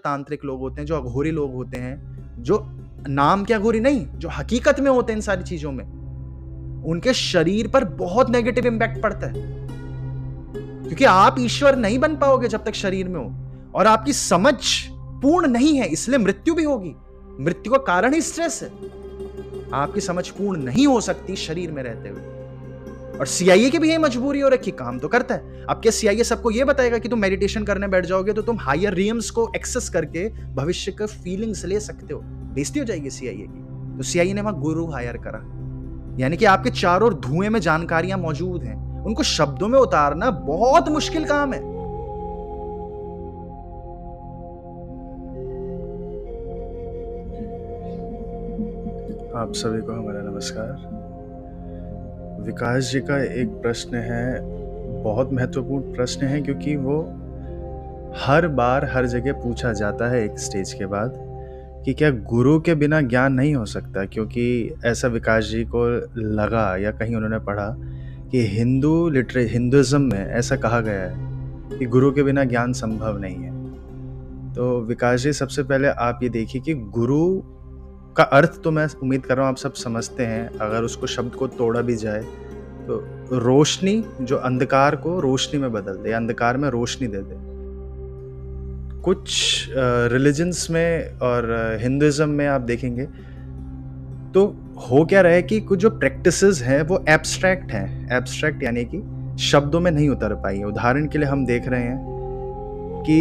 तांत्रिक लोग होते हैं, जो अघोरी लोग होते हैं, जो नाम के अघोरी नहीं, जो हकीकत में होते हैं इन सारी चीजों में, उनके शरीर पर बहुत नेगेटिव इंपैक्ट पड़ता है, क्योंकि आप ईश्वर नहीं बन पाओगे जब तक शरीर में हो, और आपकी समझ पूर्ण नहीं है, इसलिए मृत्यु भी होगी। मृत्यु का कारण ही स्ट्रेस है। आपकी समझ पूर्ण नहीं हो सकती शरीर में रहते हुए। और सीआईए की भी ये मजबूरी हो रखी, काम तो करता है। अब क्या सीआईए सबको ये बताएगा कि तुम मेडिटेशन करने बैठ जाओगे तो तुम हायर रियम्स को एक्सेस करके भविष्य का फीलिंग्स ले सकते हो? बेइज्जती हो जाएगी सीआईए की। तो सीआईए ने वहां गुरु हायर करा, यानी कि आपके चारों ओर धुएं में जानकारियां मौजूद हैं, उनको शब्दों में उतारना बहुत मुश्किल काम है। आप सभी को हमारा नमस्कार। विकास जी का एक प्रश्न है, बहुत महत्वपूर्ण प्रश्न है, क्योंकि वो हर बार हर जगह पूछा जाता है एक स्टेज के बाद कि क्या गुरु के बिना ज्ञान नहीं हो सकता। क्योंकि ऐसा विकास जी को लगा या कहीं उन्होंने पढ़ा कि हिंदुइज्म में ऐसा कहा गया है कि गुरु के बिना ज्ञान संभव नहीं है। तो विकास जी, सबसे पहले आप ये देखिए कि गुरु का अर्थ तो मैं उम्मीद कर रहा हूँ आप सब समझते हैं। अगर उसको शब्द को तोड़ा भी जाए तो रोशनी जो अंधकार को रोशनी में बदल दे, अंधकार में रोशनी दे दे। कुछ रिलीजन्स में और हिंदुइज्म में आप देखेंगे तो हो क्या रहा है कि कुछ जो प्रैक्टिसेस हैं वो एब्स्ट्रैक्ट हैं। एब्स्ट्रैक्ट यानी कि शब्दों में नहीं उतर पाई है। उदाहरण के लिए हम देख रहे हैं कि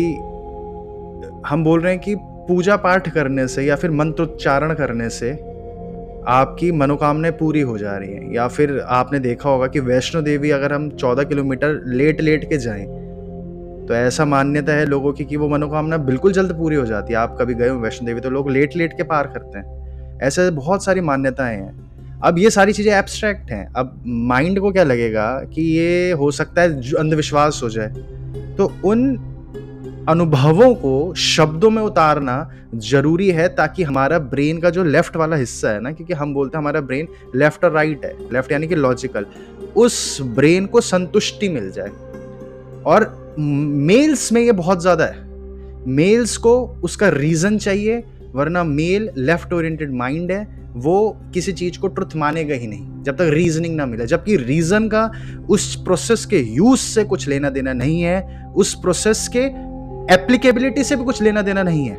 हम बोल रहे हैं कि पूजा पाठ करने से या फिर मंत्रोच्चारण करने से आपकी मनोकामनाएं पूरी हो जा रही हैं। या फिर आपने देखा होगा कि वैष्णो देवी अगर हम 14 किलोमीटर लेट के जाएं तो ऐसा मान्यता है लोगों की कि वो मनोकामना बिल्कुल जल्द पूरी हो जाती है। आप कभी गए हो वैष्णो देवी तो लोग लेट के पार करते हैं। ऐसे बहुत सारी मान्यताएं हैं। अब ये सारी चीज़ें एब्स्ट्रैक्ट हैं। अब माइंड को क्या लगेगा कि ये हो सकता है अंधविश्वास हो जाए। तो उन अनुभवों को शब्दों में उतारना जरूरी है ताकि हमारा ब्रेन का जो लेफ्ट वाला हिस्सा है ना, क्योंकि हम बोलते हैं हमारा ब्रेन लेफ्ट और राइट है, लेफ्ट यानी कि लॉजिकल, उस ब्रेन को संतुष्टि मिल जाए। और मेल्स में ये बहुत ज्यादा है। मेल्स को उसका रीजन चाहिए, वरना मेल लेफ्ट ओरिएंटेड माइंड है, वो किसी चीज को ट्रुथ मानेगा ही नहीं जब तक रीजनिंग ना मिले। जबकि रीजन का उस प्रोसेस के यूज से कुछ लेना देना नहीं है, उस प्रोसेस के एप्लीकेबिलिटी से भी कुछ लेना देना नहीं है,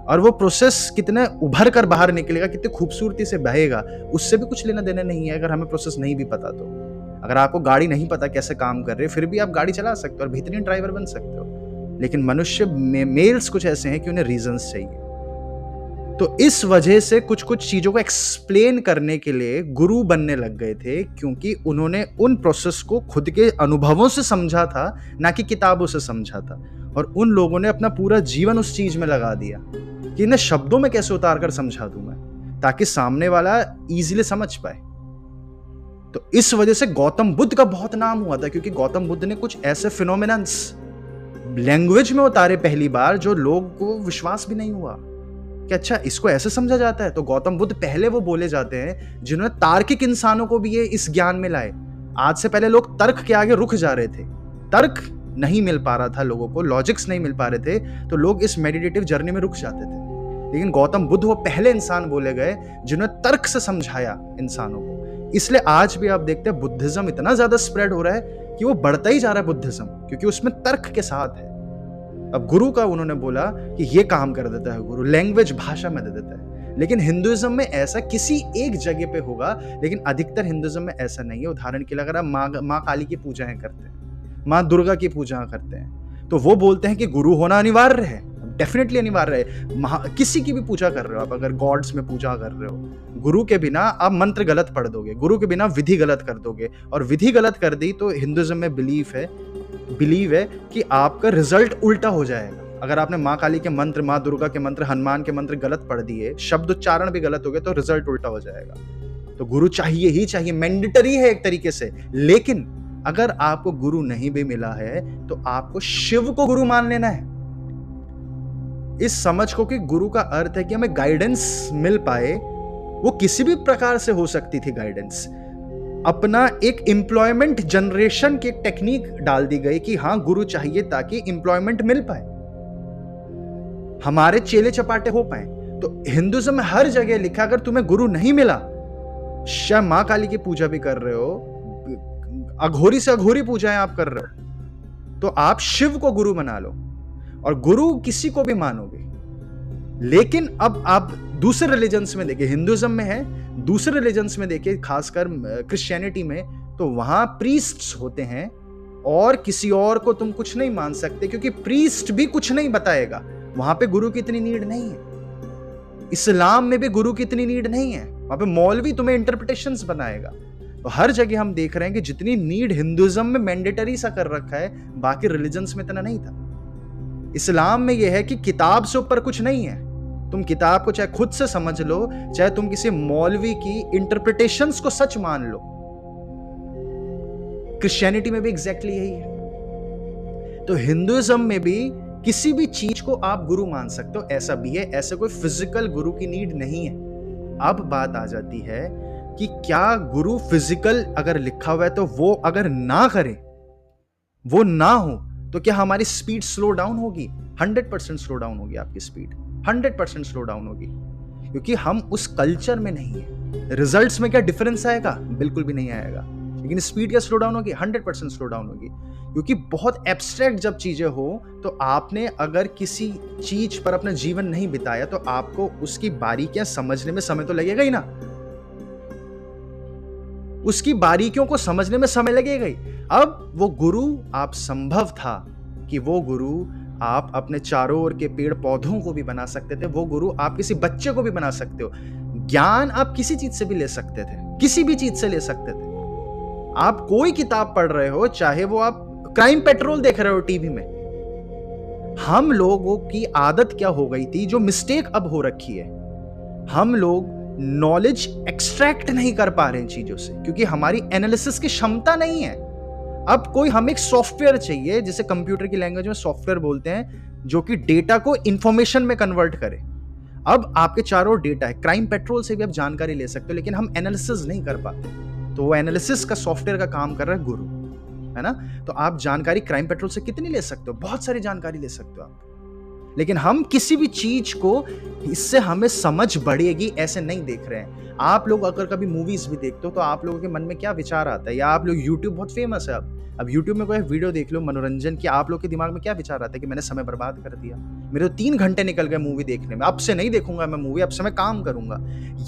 और वो प्रोसेस कितने उभर कर बाहर निकलेगा, कितनी खूबसूरती से बहेगा, उससे भी कुछ लेना देना नहीं है। अगर हमें प्रोसेस नहीं भी पता तो, अगर आपको गाड़ी नहीं पता कैसे काम कर रही है, फिर भी आप गाड़ी चला सकते हो और बेहतरीन ड्राइवर बन सकते हो। लेकिन मनुष्य मेल्स कुछ ऐसे हैं कि उन्हें रीजंस चाहिए। तो इस वजह से कुछ चीजों को एक्सप्लेन करने के लिए गुरु बनने लग गए थे, क्योंकि उन्होंने उन प्रोसेस को खुद के अनुभवों से समझा था, ना कि किताबों से समझा था। और उन लोगों ने अपना पूरा जीवन उस चीज में लगा दिया कि इन्हें शब्दों में कैसे उतार कर समझा दूं मैं, ताकि सामने वाला इजीली समझ पाए। तो इस वजह से गौतम बुद्ध का बहुत नाम हुआ था, क्योंकि गौतम बुद्ध ने कुछ ऐसे फिनोमिनन्स लैंग्वेज में उतारे पहली बार जो लोग को विश्वास भी नहीं हुआ कि अच्छा इसको ऐसे समझा जाता है। तो गौतम बुद्ध पहले वो बोले जाते हैं जिन्होंने तार्किक इंसानों को भी ये इस ज्ञान में लाए। आज से पहले लोग तर्क के आगे रुक जा रहे थे, तर्क नहीं मिल पा रहा था लोगों को, लॉजिक्स नहीं मिल पा रहे थे, तो लोग इस मेडिटेटिव जर्नी में रुक जाते थे। लेकिन गौतम बुद्ध वो पहले इंसान बोले गए जिन्होंने तर्क से समझाया इंसानों को। इसलिए आज भी आप देखते हैं बुद्धिज्म इतना ज्यादा स्प्रेड हो रहा है कि वो बढ़ता ही जा रहा है बुद्धिज्म, क्योंकि उसमें तर्क के साथ है। अब गुरु का उन्होंने बोला कि ये काम कर देता है गुरु, लैंग्वेज भाषा में दे देता है। लेकिन हिंदुइज्म में ऐसा किसी एक जगह पे होगा, लेकिन अधिकतर हिंदुइज्म में ऐसा नहीं है। उदाहरण के लिए अगर आप माँ काली की पूजाएं करते हैं, माँ दुर्गा की पूजा करते हैं, तो वो बोलते हैं कि गुरु होना अनिवार्य है, डेफिनेटली अनिवार्य है। किसी की भी पूजा कर रहे हो आप, अगर गॉड्स में पूजा कर रहे हो, गुरु के बिना आप मंत्र गलत पढ़ दोगे, गुरु के बिना विधि गलत कर दोगे, और विधि गलत कर दी तो हिंदुइज्म में बिलीव है कि आपका रिजल्ट उल्टा हो जाएगा। अगर आपने माँ काली के मंत्र, माँ दुर्गा के मंत्र, हनुमान के मंत्र गलत पढ़ दिए, शब्द उच्चारण भी गलत हो गए, तो रिजल्ट उल्टा हो जाएगा। तो गुरु चाहिए ही चाहिए, मैंडेटरी है एक तरीके से। लेकिन अगर आपको गुरु नहीं भी मिला है तो आपको शिव को गुरु मान लेना है। इस समझ को कि गुरु का अर्थ है कि हमें गाइडेंस मिल पाए, वो किसी भी प्रकार से हो सकती थी गाइडेंस। अपना एक एम्प्लॉयमेंट जनरेशन की एक टेक्निक डाल दी गई कि हाँ गुरु चाहिए ताकि एम्प्लॉयमेंट मिल पाए। हमारे चेले चपाटे हो पाए। तो हिंदुइज्म में हर जगह लिखा, अगर तुम्हें गुरु नहीं मिला, शायद माँ काली की पूजा भी कर रहे हो, अघोरी से अघोरी पूजाएं आप कर रहे हो, तो आप शिव को गुरु बना लो और गुरु किसी को भी मानोगे। लेकिन अब आप दूसरे रिलीजन्स में देखिए, हिंदुइज्म में है, दूसरे रिलीजन्स में देखिए, खासकर क्रिश्चियनिटी में, तो वहां प्रीस्ट्स होते हैं और किसी और को तुम कुछ नहीं मान सकते, क्योंकि प्रीस्ट भी कुछ नहीं बताएगा। वहां पे गुरु की इतनी नीड नहीं है। इस्लाम में भी गुरु की इतनी नीड नहीं है, वहां पे मौलवी तुम्हें इंटरप्रिटेशंस बनाएगा। तो हर जगह हम देख रहे हैं कि जितनी नीड हिंदुइज्म में मैंडेटरी सा कर रखा है, बाकी रिलीजन्स में इतना नहीं था। इस्लाम में यह है कि किताब से ऊपर कुछ नहीं है, तुम किताब को चाहे खुद से समझ लो, चाहे तुम किसी मौलवी की इंटरप्रिटेशंस को सच मान लो। क्रिश्चियनिटी में भी एग्जैक्टली यही है। तो हिंदुइज्म में भी किसी भी चीज को आप गुरु मान सकते हो, ऐसा भी है। ऐसे कोई फिजिकल गुरु की नीड नहीं है। अब बात आ जाती है कि क्या गुरु फिजिकल अगर लिखा हुआ है तो वो अगर ना करे, वो ना हो, तो क्या हमारी स्पीड स्लो डाउन होगी? 100% स्लो डाउन होगी आपकी स्पीड, 100% स्लो डाउन होगी, क्योंकि हम उस कल्चर में नहीं है। रिजल्ट्स में क्या डिफरेंस आएगा? बिल्कुल भी नहीं आएगा। लेकिन स्पीड क्या स्लो डाउन होगी? 100% स्लो डाउन होगी, क्योंकि बहुत एब्स्ट्रैक्ट जब चीजें हो, तो आपने अगर किसी चीज पर अपना जीवन नहीं बिताया तो आपको उसकी बारीकियां समझने में समय तो लगेगा ही ना। उसकी बारीकियों को समझने में समय लगेगा ही। अब वो गुरु आप संभव था कि वो गुरु आप अपने चारों ओर के पेड़ पौधों को भी बना सकते थे, वो गुरु आप किसी बच्चे को भी बना सकते हो। ज्ञान आप किसी चीज से भी ले सकते थे, किसी भी चीज से ले सकते थे। आप कोई किताब पढ़ रहे हो, चाहे वो आप क्राइम पेट्रोल देख रहे हो टीवी में। हम लोगों की आदत क्या हो गई थी, जो मिस्टेक अब हो रखी है, हम लोग नॉलेज एक्सट्रैक्ट नहीं कर पा रहे इन चीजों से, क्योंकि हमारी एनालिसिस की क्षमता नहीं है। अब कोई हमें एक सॉफ्टवेयर चाहिए, जिसे कंप्यूटर की लैंग्वेज में सॉफ्टवेयर बोलते हैं, जो कि डेटा को इंफॉर्मेशन में कन्वर्ट करे। अब आपके चारों डेटा है, क्राइम पेट्रोल से भी आप जानकारी ले सकते हो, लेकिन हम एनालिसिस नहीं कर पाते। तो वो एनालिसिस का सॉफ्टवेयर का काम कर रहा है गुरु, है ना। तो आप जानकारी क्राइम पेट्रोल से कितनी ले सकते हो? बहुत सारी जानकारी ले सकते हो आप। लेकिन हम किसी भी चीज को इससे हमें समझ बढ़ेगी ऐसे नहीं देख रहे हैं। आप लोग अगर कभी मूवीज भी देखते हो तो आप लोगों के मन में क्या विचार आता है? या आप लोग, यूट्यूब बहुत फेमस है अब यूट्यूब में कोई वीडियो देख लो मनोरंजन की, आप लोग के दिमाग में क्या विचार आता है कि मैंने समय बर्बाद कर दिया, मेरे तो 3 घंटे निकल गए मूवी देखने में, अब से नहीं देखूंगा मैं मूवी, अब से मैं काम करूंगा।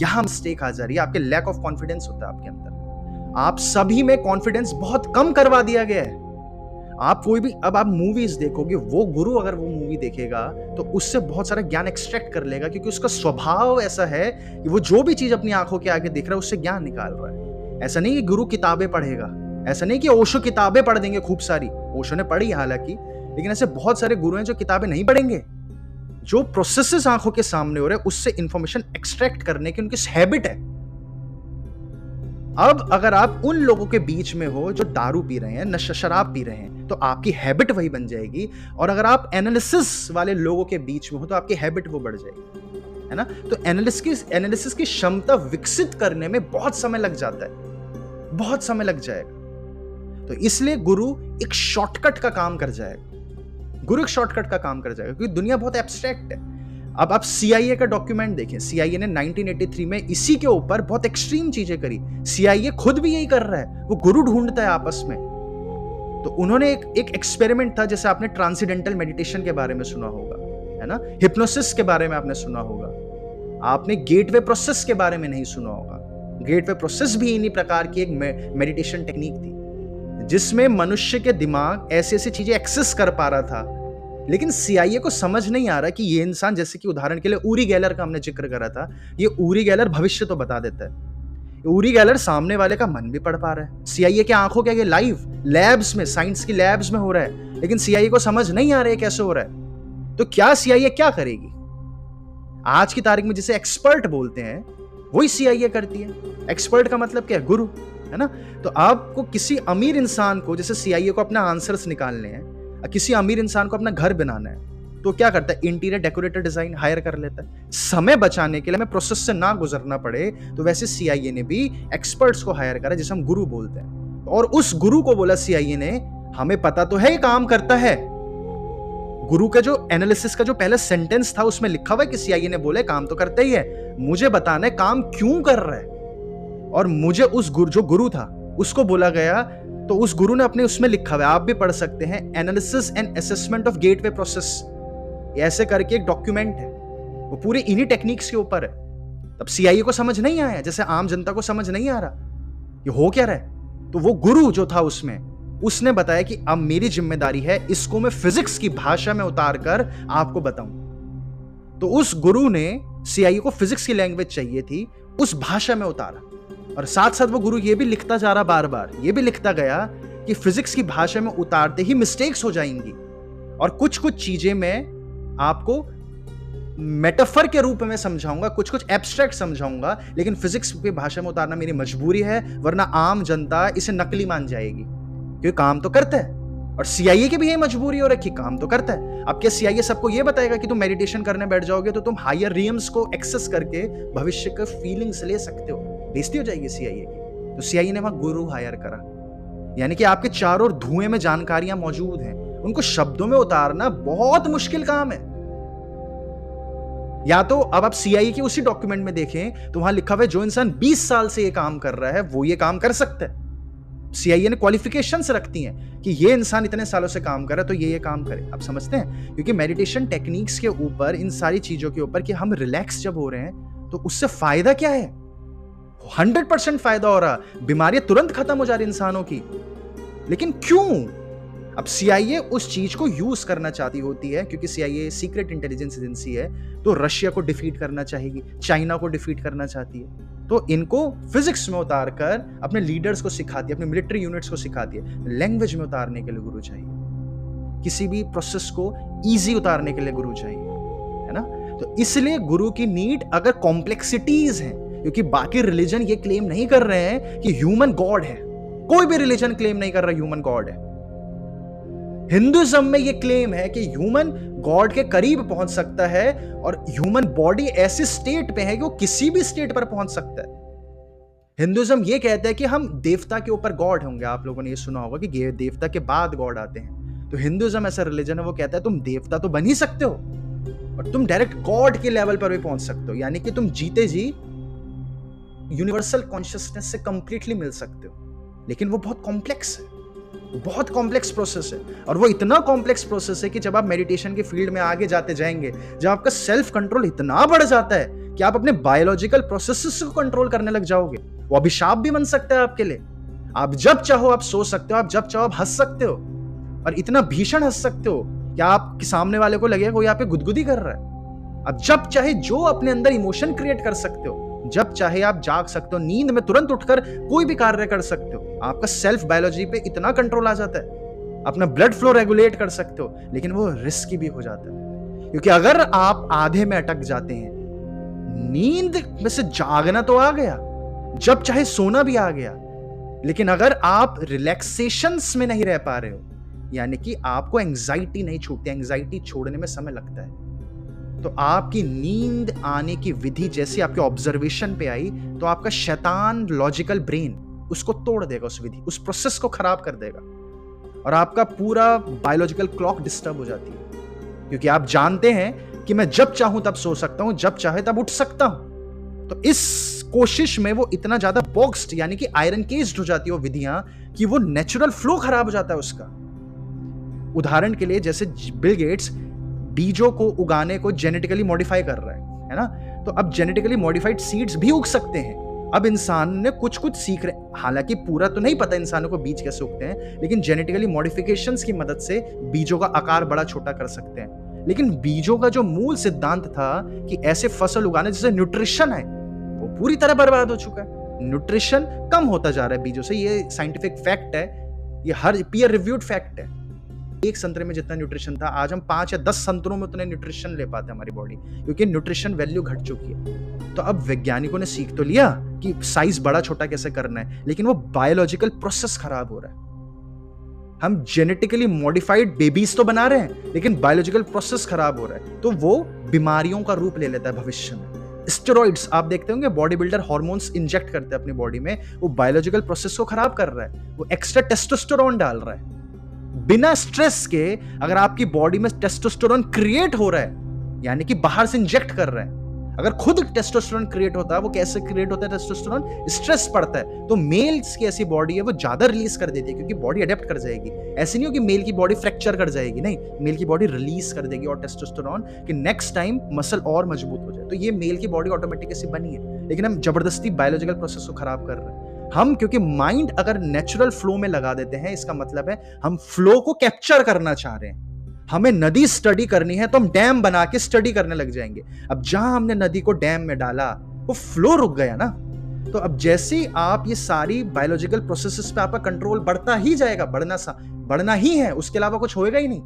यहां मिस्टेक आ जा रही है, आपके लैक ऑफ कॉन्फिडेंस होता है आपके अंदर। आप सभी में कॉन्फिडेंस बहुत कम करवा दिया गया है। आप कोई भी, अब आप मूवीज देखोगे, वो गुरु अगर वो मूवी देखेगा तो उससे बहुत सारा ज्ञान एक्सट्रैक्ट कर लेगा, क्योंकि उसका स्वभाव ऐसा है कि वो जो भी चीज अपनी आंखों के आगे दिख रहा है उससे ज्ञान निकाल रहा है। ऐसा नहीं कि गुरु किताबें पढ़ेगा, ऐसा नहीं कि ओशो किताबें पढ़ देंगे खूब सारी, ओशो ने पढ़ी हालांकि, लेकिन ऐसे बहुत सारे गुरु हैं जो किताबें नहीं पढ़ेंगे, जो प्रोसेसेस आंखों के सामने हो रहे हैं उससे इंफॉर्मेशन एक्सट्रैक्ट करने की उनकी हैबिट है। अब अगर आप उन लोगों के बीच में हो जो दारू पी रहे हैं, नशा शराब पी रहे हैं, तो आपकी हैबिट वही बन जाएगी। और अगर आप एनालिसिस वाले लोगों के बीच में हो तो आपकी हैबिट वो बढ़ जाएगी, है ना। तो एनालिसिस की क्षमता विकसित करने में बहुत समय लग जाता है, बहुत समय लग जाएगा। तो इसलिए गुरु एक शॉर्टकट का काम कर जाएगा, गुरु एक शॉर्टकट का काम कर जाएगा, क्योंकि दुनिया बहुत एब्स्ट्रैक्ट है। अब आप CIA का डॉक्यूमेंट देखें, CIA ने 1983 में इसी के ऊपर बहुत एक्सट्रीम चीजें करी। CIA खुद भी यही कर रहा है, वो गुरु ढूंढता है आपस में। तो उन्होंने एक एक्सपेरिमेंट था, जैसे आपने ट्रांसेंडेंटल मेडिटेशन के बारे में सुना होगा, है ना, हिप्नोसिस के बारे में आपने सुना होगा, आपने गेटवे प्रोसेस के बारे में नहीं सुना होगा। गेटवे प्रोसेस भी इन्हीं प्रकार की एक मेडिटेशन टेक्निक थी, जिसमें मनुष्य के दिमाग ऐसी ऐसी चीजें एक्सेस कर पा रहा था। लेकिन CIA को समझ नहीं आ रहा कि ये इंसान, जैसे कि उदाहरण के लिए ऊरी गेलर का हमने जिक्र करा था, ये ऊरी गेलर भविष्य तो बता देता है, ऊरी गेलर सामने वाले का मन भी पढ़ पा रहा है। CIA के आंखों के आगे लाइव लैब्स में, साइंस की लैब्स में हो रहा है, लेकिन CIA को समझ नहीं आ रहा है कैसे हो रहा है। तो क्या CIA क्या करेगी? आज की तारीख में जिसे एक्सपर्ट बोलते हैं वही CIA करती है। एक्सपर्ट का मतलब क्या है? गुरु, है ना। तो आपको किसी अमीर इंसान को, जैसे CIA को अपना आंसर्स निकालने हैं, किसी अमीर इंसान को अपना घर बनाना है, तो क्या करता है? इंटीरियर डेकोरेटर डिजाइन हायर कर लेता है, समय बचाने के लिए, हमें प्रोसेस से ना गुजरना पड़े। तो वैसे CIA ने भी एक्सपर्ट्स को हायर करा, जिसे हम गुरु बोलते हैं। और उस गुरु को बोला CIA ने, हमें पता तो है ये काम करता है, गुरु का जो एनालिसिस का जो पहले सेंटेंस था उसमें लिखा हुआ है कि सीआईए ने बोले काम तो करते ही है, मुझे बताना है काम क्यों कर रहा है। और मुझे उस जो गुरु था उसको बोला गया, तो उस गुरु ने अपने उसमें लिखा हुआ है, आप भी पढ़ सकते हैं, analysis and assessment of gateway process, ऐसे करके एक डॉक्यूमेंट है, वो पूरी इन्हीं टेक्निक्स के ऊपर है। तब सीआईए को समझ नहीं आया, जैसे आम जनता को समझ नहीं आ रहा ये हो क्या रहा है। तो वो गुरु जो था उसमें, उसने बताया कि अब मेरी जिम्मेदारी है इसको मैं फिजिक्स की भाषा में उतार कर आपको बताऊं। तो उस गुरु ने सीआईए को फिजिक्स की लैंग्वेज चाहिए थी, उस भाषा में उतारा। और साथ साथ वो गुरु ये भी लिखता जा रहा, बार बार ये भी लिखता गया कि फिजिक्स की भाषा में उतारते ही मिस्टेक्स हो जाएंगी और कुछ कुछ चीजें मैं आपको मेटाफर के रूप में समझाऊंगा, कुछ कुछ एब्स्ट्रैक्ट समझाऊंगा, लेकिन फिजिक्स की भाषा में उतारना मेरी मजबूरी है, वरना आम जनता इसे नकली मान जाएगी, क्योंकि काम तो करता है। और सीआईए की भी यही मजबूरी हो रखी, काम तो करता है। अब क्या सीआईए सबको ये बताएगा कि तुम मेडिटेशन करने बैठ जाओगे तो तुम हायर रियम्स को एक्सेस करके भविष्य के फीलिंग्स ले सकते हो? बेइज्जती हो जाएगी सीआईए की। तो सीआईए ने वहां गुरु हायर करा, यानी कि आपके चारों ओर धुएं में जानकारियां मौजूद हैं, उनको शब्दों में उतारना बहुत मुश्किल काम है। या तो अब आप सीआईए के उसी डॉक्यूमेंट में देखें तो वहां लिखा हुआ है जो इंसान 20 साल से ये काम कर रहा है वो ये काम कर सकता है। सीआईए ने क्वालिफिकेशंस रखती हैं कि ये इंसान इतने सालों से काम कर रहा है तो ये काम करे। आप समझते हैं, क्योंकि मेडिटेशन टेक्निक्स के ऊपर, इन सारी चीजों के ऊपर कि हम रिलैक्स जब हो रहे हैं तो उससे फायदा क्या है? 100% फायदा हो रहा, बीमारियां तुरंत खत्म हो जा रही इंसानों की। लेकिन क्यों? अब सीआईए उस चीज को यूज करना चाहती होती है, क्योंकि सीआईए सीक्रेट इंटेलिजेंस एजेंसी है, तो रशिया को डिफीट करना चाहेगी, चाइना को डिफीट करना चाहती है, तो इनको फिजिक्स में उतार कर अपने लीडर्स को सिखाती है, अपने मिलिट्री यूनिट्स को सिखाती है। लैंग्वेज में उतारने के लिए गुरु चाहिए, किसी भी प्रोसेस को इजी उतारने के लिए गुरु चाहिए, है ना। तो इसलिए गुरु की नीड अगर कॉम्प्लेक्सिटीज हैं, क्योंकि बाकी रिलीजन ये क्लेम नहीं कर रहे हैं कि ह्यूमन गॉड है, कोई भी रिलीजन क्लेम नहीं कर रहा ह्यूमन गॉड है। हिंदुइज्म में ये क्लेम है कि ह्यूमन गॉड के करीब पहुंच सकता है और ह्यूमन बॉडी ऐसी स्टेट पे है कि वो किसी भी स्टेट पर पहुंच सकता है। हिंदुइज्म ये कहता है कि हम देवता के ऊपर गॉड होंगे। आप लोगों ने ये सुना होगा कि देवता के बाद गॉड आते हैं। तो हिंदुइज्म ऐसा रिलीजन है, वो कहता है तुम देवता तो बन ही सकते हो और तुम डायरेक्ट गॉड के लेवल पर भी पहुंच सकते हो, यानी कि तुम जीते जी यूनिवर्सल कॉन्शियसनेस से कंप्लीटली मिल सकते हो। लेकिन वो बहुत कॉम्प्लेक्स है, बहुत कॉम्प्लेक्स प्रोसेस है। और वो इतना कॉम्प्लेक्स प्रोसेस है कि जब आप मेडिटेशन के फील्ड में आगे जाते जाएंगे, जब आपका सेल्फ कंट्रोल इतना बढ़ जाता है कि आप अपने बायोलॉजिकल प्रोसेसेस को कंट्रोल करने लग जाओगे, वो अभिशाप भी बन सकता है आपके लिए। आप जब चाहो आप सो सकते हो, आप जब चाहो आप हंस सकते हो, और इतना भीषण हंस सकते हो कि आपके सामने वाले को लगेगा कोई आप पे गुदगुदी कर रहा है। आप जब चाहे जो अपने अंदर इमोशन क्रिएट कर सकते हो, जब चाहे आप जाग सकते हो, नींद में तुरंत उठकर कोई भी कार्य कर सकते हो। आपका सेल्फ बायोलॉजी पे इतना कंट्रोल आ जाता है, अपना ब्लड फ्लो रेगुलेट कर सकते हो। लेकिन वो रिस्की भी हो जाता है, क्योंकि अगर आप आधे में अटक जाते हैं, नींद में से जागना तो आ गया, जब चाहे सोना भी आ गया, लेकिन अगर आप रिलैक्सेशंस में नहीं रह पा रहे हो, यानी कि आपको एंजाइटी नहीं छूटती, एंजाइटी छोड़ने में समय लगता है, तो आपकी नींद आने की विधि जैसी आपके ऑब्जर्वेशन पे आई, तो आपका शैतान लॉजिकल ब्रेन उसको तोड़ देगा, उस विधि, उस प्रोसेस को खराब कर देगा, और आपका पूरा बायोलॉजिकल क्लॉक डिस्टर्ब हो जाती है। क्योंकि आप जानते हैं कि मैं जब चाहूं तब सो सकता हूं, जब चाहे तब उठ सकता हूं। तो इस कोशिश में वो इतना ज्यादा बॉक्स्ड, यानी कि आयरन केस्ड हो जाती है वो विधियां, कि वो नेचुरल फ्लो खराब हो जाता है उसका। उदाहरण के लिए जैसे बिल गेट्स बीजों को उगाने को जेनेटिकली मॉडिफाई कर रहा है ना, तो अब जेनेटिकली मॉडिफाइड सीड्स भी उग सकते हैं। अब इंसान ने कुछ कुछ सीख रहे, हालांकि पूरा तो नहीं पता इंसानों को बीज कैसे उगते हैं, लेकिन जेनेटिकली मॉडिफिकेशंस की मदद से बीजों का आकार बड़ा छोटा कर सकते हैं। लेकिन बीजों का जो मूल सिद्धांत था कि ऐसे फसल उगाने जिससे न्यूट्रिशन है, वो पूरी तरह बर्बाद हो चुका है। न्यूट्रिशन कम होता जा रहा है बीजों से, ये साइंटिफिक फैक्ट है, ये हर पीयर रिव्यूड फैक्ट है। एक संतरे में जितना न्यूट्रिशन था, आज हम 5 या 10 संतरों में उतने न्यूट्रिशन ले पाते हैं हमारी बॉडी, क्योंकि न्यूट्रिशन वैल्यू घट चुकी है। तो अब वैज्ञानिकों ने सीख तो लिया कि साइज बड़ा छोटा कैसे करना है, लेकिन वो बायोलॉजिकल प्रोसेस खराब हो रहा है। हम जेनेटिकली मॉडिफाइड बेबीज तो बना रहे हैं, लेकिन बायोलॉजिकल प्रोसेस खराब हो रहा है, तो वो बीमारियों का रूप ले लेता है भविष्य में। स्टेरॉइड्स आप देखते होंगे, बॉडी बिल्डर हार्मोन्स इंजेक्ट करते हैं अपनी बॉडी में, वो बायोलॉजिकल प्रोसेस को खराब कर रहा है, वो एक्स्ट्रा टेस्टोस्टेरोन डाल रहा है। बिना स्ट्रेस के अगर आपकी बॉडी में टेस्टोस्टेरोन क्रिएट हो रहा है, यानी कि बाहर से इंजेक्ट कर रहे हैं, अगर खुद टेस्टोस्टेरोन क्रिएट होता है, वो कैसे क्रिएट होता है? टेस्टोस्टेरोन स्ट्रेस पड़ता है तो मेल्स की ऐसी बॉडी है वो ज्यादा रिलीज कर देती है, क्योंकि बॉडी अडेप्ट कर जाएगी। ऐसे नहीं हो कि मेल की बॉडी फ्रैक्चर कर जाएगी, नहीं, मेल की बॉडी रिलीज कर देगी और टेस्टोस्टेरोन कि नेक्स्ट टाइम मसल और मजबूत हो जाए। तो ये मेल की बॉडी ऑटोमेटिक ऐसी बनी है, लेकिन हम जबरदस्ती बायोलॉजिकल प्रोसेस को खराब कर रहे हैं। हम क्योंकि माइंड अगर नेचुरल फ्लो में लगा देते हैं, इसका मतलब है हम फ्लो को कैप्चर करना चाह रहे हैं। हमें नदी स्टडी करनी है तो हम डैम बना के स्टडी करने लग जाएंगे। अब जहां हमने नदी को डैम में डाला वो फ्लो रुक गया ना। तो अब जैसे ही आप ये सारी बायोलॉजिकल प्रोसेसेस पे आपका कंट्रोल बढ़ता ही जाएगा, बढ़ना ही है, उसके अलावा कुछ होएगा ही नहीं,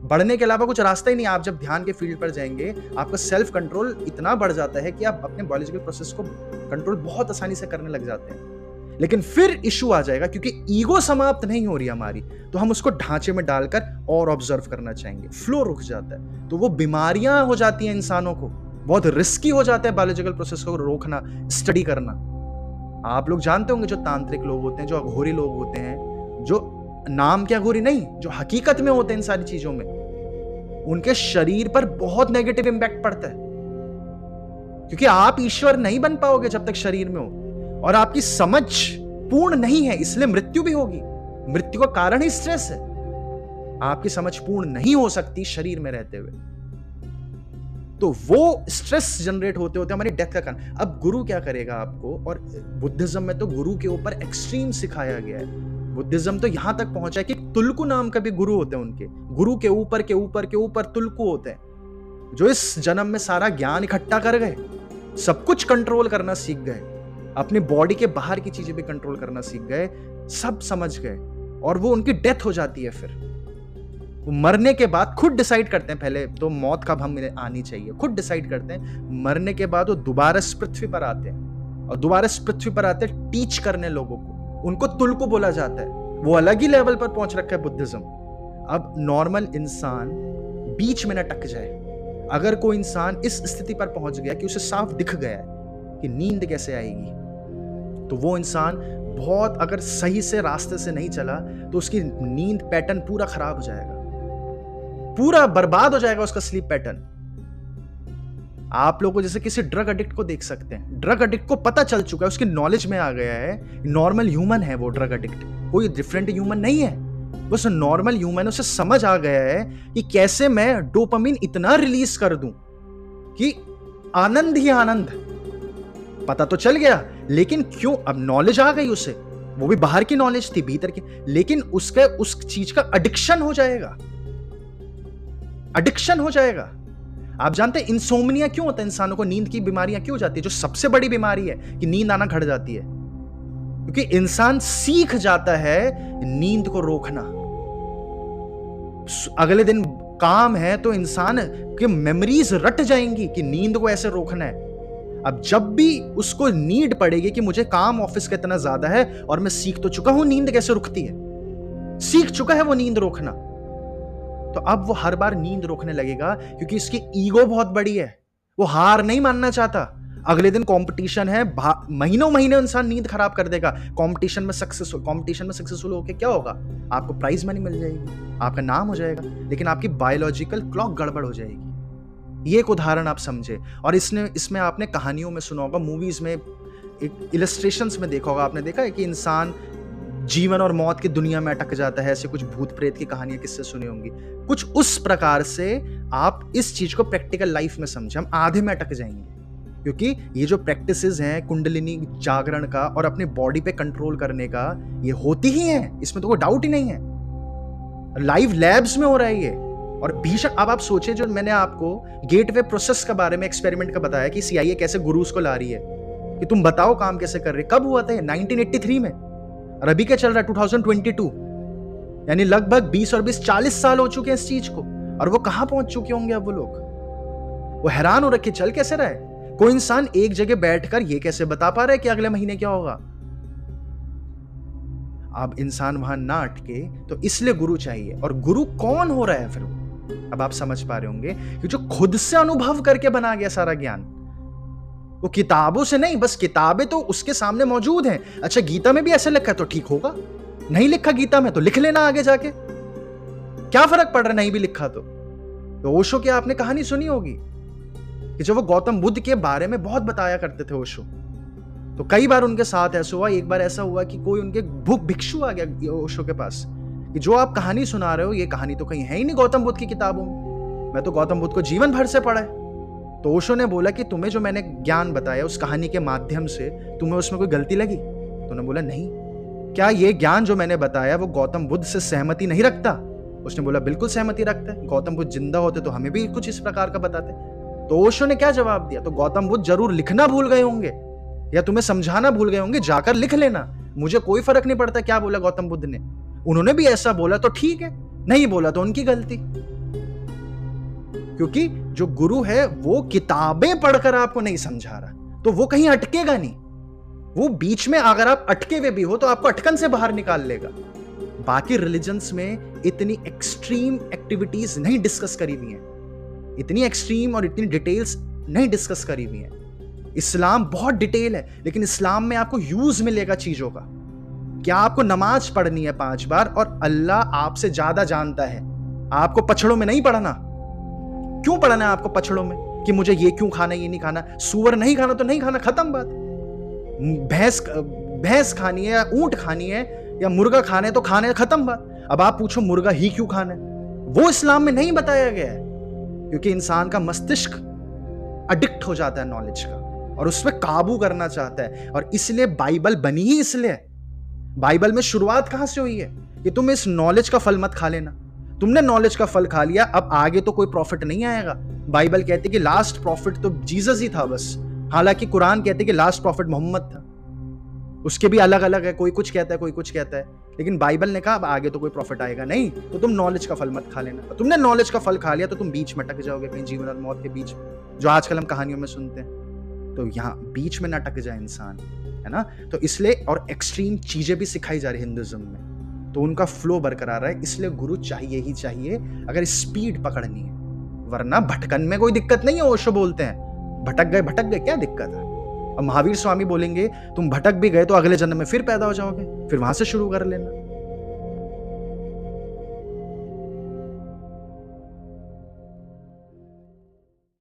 बढ़ने के अलावा कुछ रास्ता ही नहीं। आप जब ध्यान के फील्ड पर जाएंगे आपका सेल्फ कंट्रोल इतना बढ़ जाता है कि आप अपने बायोलॉजिकल प्रोसेस को कंट्रोल बहुत आसानी से करने लग जाते हैं। लेकिन फिर इशू आ जाएगा, क्योंकि ईगो समाप्त नहीं हो रही हमारी, तो हम उसको ढांचे में डालकर और ऑब्जर्व करना चाहेंगे, फ्लो रुक जाता है, तो वो बीमारियां हो जाती हैं इंसानों को। बहुत रिस्की हो जाता है बायोलॉजिकल प्रोसेस को रोकना, स्टडी करना। आप लोग जानते होंगे जो तांत्रिक लोग होते हैं, जो अघोरी लोग होते हैं, जो नाम के अघोरी नहीं, जो हकीकत में होते हैं इन सारी चीजों में, उनके शरीर पर बहुत नेगेटिव इंपैक्ट पड़ता है, क्योंकि आप ईश्वर नहीं बन पाओगे जब तक शरीर में हो, और आपकी समझ पूर्ण नहीं है, इसलिए मृत्यु भी होगी। मृत्यु का कारण ही स्ट्रेस है। आपकी समझ पूर्ण नहीं हो सकती शरीर में रहते हुए, तो वो स्ट्रेस जनरेट होते होते हमारी डेथ का कारण। अब गुरु क्या करेगा आपको, और बुद्धिज्म में तो गुरु के ऊपर एक्सट्रीम सिखाया गया है। बुद्धिज्म तो यहां तक पहुंचा है कि तुल्कु नाम का भी गुरु होते हैं, उनके गुरु के ऊपर के ऊपर के ऊपर तुल्कु होते हैं, जो इस जन्म में सारा ज्ञान इकट्ठा कर गए, सब कुछ कंट्रोल करना सीख गए, अपनी बॉडी के बाहर की चीजें भी कंट्रोल करना सीख गए, सब समझ गए, और वो उनकी डेथ हो जाती है। फिर वो मरने के बाद खुद डिसाइड करते हैं, पहले तो मौत कब हमें आनी चाहिए खुद डिसाइड करते हैं। मरने के बाद वो दोबारा इस पृथ्वी पर आते हैं, और दोबारा इस पृथ्वी पर आते हैं टीच करने लोगों को। उनको तुल्कु बोला जाता है। वो अलग ही लेवल पर पहुंच रखा है बुद्धिज्म। अब नॉर्मल इंसान बीच में न अटक जाए। अगर कोई इंसान इस स्थिति पर पहुंच गया कि उसे साफ दिख गया है कि नींद कैसे आएगी, तो वो इंसान बहुत, अगर सही से रास्ते से नहीं चला तो उसकी नींद पैटर्न पूरा खराब हो जाएगा, पूरा बर्बाद हो जाएगा उसका स्लीप पैटर्न। आप लोगों को जैसे किसी ड्रग एडिक्ट को देख सकते हैं, ड्रग एडिक्ट को पता चल चुका है, उसकी नॉलेज में आ गया है, नॉर्मल ह्यूमन है वो ड्रग एडिक्ट, कोई डिफरेंट ह्यूमन नहीं है, बस नॉर्मल ह्यूमन। उसे समझ आ गया है कि कैसे मैं डोपामिन इतना रिलीज कर दूं कि आनंद ही आनंद। पता तो चल गया, लेकिन क्यों, अब नॉलेज आ गई उसे, वो भी बाहर की नॉलेज थी, भीतर की, लेकिन उसके उस चीज का एडिक्शन हो जाएगा, एडिक्शन हो जाएगा। आप जानते हैं इंसोम्निया क्यों होता है, इंसानों को नींद की बीमारियां क्यों जाती है, जो सबसे बड़ी बीमारी है कि नींद आना घट जाती है, क्योंकि इंसान सीख जाता है नींद को रोकना। अगले दिन काम है तो इंसान की मेमोरीज रट जाएंगी कि नींद को ऐसे रोकना है। अब जब भी उसको नीड पड़ेगी कि मुझे काम ऑफिस का इतना ज्यादा है और मैं सीख तो चुका हूं नींद कैसे रुकती है, सीख चुका है वो नींद रोकना, तो अब वो हर बार नींद रोकने लगेगा, क्योंकि इसकी ईगो बहुत बड़ी है, वो हार नहीं मानना चाहता। अगले दिन कंपटीशन है, महीनों महीने इंसान नींद खराब कर देगा कंपटीशन में सक्सेसफुल होके क्या होगा, आपको प्राइज मनी मिल जाएगी, आपका नाम हो जाएगा, लेकिन आपकी बायोलॉजिकल क्लॉक गड़बड़ हो जाएगी। ये एक उदाहरण आप समझे। और इसमें आपने कहानियों में सुना होगा, मूवीज में, इलस्ट्रेशंस में देखा होगा, आपने देखा है कि इंसान जीवन और मौत की दुनिया में अटक जाता है, ऐसे कुछ भूत प्रेत की कहानियां किससे सुनी होंगी, कुछ उस प्रकार से आप इस चीज को प्रैक्टिकल लाइफ में समझे। हम आधे में अटक जाएंगे, क्योंकि ये जो प्रैक्टिसेस हैं कुंडलिनी जागरण का और अपने बॉडी पे कंट्रोल करने का, ये होती ही है, इसमें तो कोई डाउट ही नहीं है। लाइव लैब्स में हो रहा है ये। और भीषण, अब आप सोचे, जो मैंने आपको गेटवे प्रोसेस के बारे में एक्सपेरिमेंट का बताया कि CIA कैसे गुरुज को ला रही है कि तुम बताओ काम कैसे कर रहे, कब हुआ था ये? 1983 में, और अभी क्या चल रहा है 2022, यानी लगभग 20 और 20 40 साल हो चुके हैं इस चीज को। और वो कहां पहुंच चुके होंगे अब वो लोग, वो हैरान हो रखे, चल कैसे रहा है। कोई इंसान एक जगह बैठकर ये कैसे बता पा रहा है कि अगले महीने क्या होगा। अब इंसान वहां ना अटके, तो इसलिए गुरु चाहिए। और गुरु कौन हो रहा है फिर? अब आप समझ पा रहे होंगे कि जो खुद से अनुभव करके बना गया सारा ज्ञान, वो किताबों से नहीं, बस किताबें तो उसके सामने मौजूद हैं। अच्छा, गीता में भी ऐसे लिखा है तो ठीक होगा, नहीं लिखा गीता में तो लिख लेना आगे जाके, क्या फर्क पड़ रहा है नहीं भी लिखा तो ओशो की आपने कहानी सुनी होगी कि जब वो गौतम बुद्ध के बारे में बहुत बताया करते थे ओशो, तो कई बार उनके साथ ऐसा हुआ। एक बार ऐसा हुआ कि कोई उनके भिक्षु आ गया ओशो के पास कि जो आप कहानी सुना रहे हो ये कहानी तो कहीं है ही नहीं गौतम बुद्ध की किताबों में, मैं तो गौतम बुद्ध को जीवन भर से पढ़ा है। तो ओशो ने बोला कि तुम्हें जो मैंने ज्ञान बताया उस कहानी के माध्यम से तुम्हें उसमें कोई गलती लगी? तो उन्होंने बोला नहीं। क्या ये ज्ञान जो मैंने बताया वो गौतम बुद्ध से सहमति नहीं रखता? उसने बोला बिल्कुल सहमति रखता है, गौतम बुद्ध जिंदा होते तो हमें भी कुछ इस प्रकार का बताते। तो ओशो ने क्या जवाब दिया? तो गौतम बुद्ध जरूर लिखना भूल गए होंगे या तुम्हें समझाना भूल गए होंगे, जाकर लिख लेना, मुझे कोई फर्क नहीं पड़ता क्या बोला गौतम बुद्ध ने। उन्होंने भी ऐसा बोला तो ठीक है, नहीं बोला तो उनकी गलती। क्योंकि जो गुरु है वो किताबें पढ़कर आपको नहीं समझा रहा, तो वो कहीं अटकेगा नहीं। वो बीच में अगर आप अटके हुए भी हो तो आपको अटकन से बाहर निकाल लेगा। बाकी रिलीजन्स में इतनी एक्सट्रीम एक्टिविटीज नहीं डिस्कस करी हुई हैं, इतनी एक्सट्रीम और इतनी डिटेल्स नहीं डिस्कस करी हुई हैं। इस्लाम बहुत डिटेल है, लेकिन इस्लाम में आपको यूज मिलेगा चीजों का। क्या आपको नमाज पढ़नी है 5 बार और अल्लाह आपसे ज्यादा जानता है, आपको पछड़ों में नहीं पढ़ना। क्यों पढ़ना है आपको पछड़ों में कि मुझे ये क्यों खाना ये नहीं खाना? सूअर नहीं खाना तो नहीं खाना, खत्म बात। भैंस खानी है या ऊंट खानी है या मुर्गा खाना है तो खाना है, खत्म बात। अब आप पूछो मुर्गा ही क्यों खाना है, वो इस्लाम में नहीं बताया गया है, क्योंकि इंसान का मस्तिष्क अडिक्ट हो जाता है नॉलेज का और उस पर काबू करना चाहता है। और इसलिए बाइबल बनी ही इसलिए। बाइबल में शुरुआत कहां से हुई है कि तुम इस नॉलेज का फल मत खा लेना। तुमने नॉलेज का फल खा लिया, अब आगे तो कोई प्रॉफिट नहीं आएगा। बाइबल कहती कि लास्ट प्रॉफिट तो जीसस ही था बस, हालांकि कुरान कहते कि लास्ट प्रॉफिट मोहम्मद था। उसके भी अलग अलग है, कोई कुछ कहता है कोई कुछ कहता है, लेकिन बाइबल ने कहा अब आगे तो कोई प्रॉफिट आएगा नहीं, तो तुम नॉलेज का फल मत खा लेना। तुमने नॉलेज का फल खा लिया तो तुम बीच में अटक जाओगे, कहीं जीवन और मौत के बीच में, जो आजकल हम कहानियों में सुनते हैं। तो यहाँ बीच में ना अटक जाए इंसान, है ना। तो इसलिए और एक्सट्रीम चीजें भी सिखाई जा रही है हिंदुज्म में, तो उनका फ्लो बरकरार है। इसलिए गुरु चाहिए ही चाहिए अगर स्पीड पकड़नी है, वरना भटकन में कोई दिक्कत नहीं है। ओशो बोलते हैं भटक गए क्या दिक्कत है। अब महावीर स्वामी बोलेंगे तुम भटक भी गए तो अगले जन्म में फिर पैदा हो जाओगे, फिर वहां से शुरू कर लेना।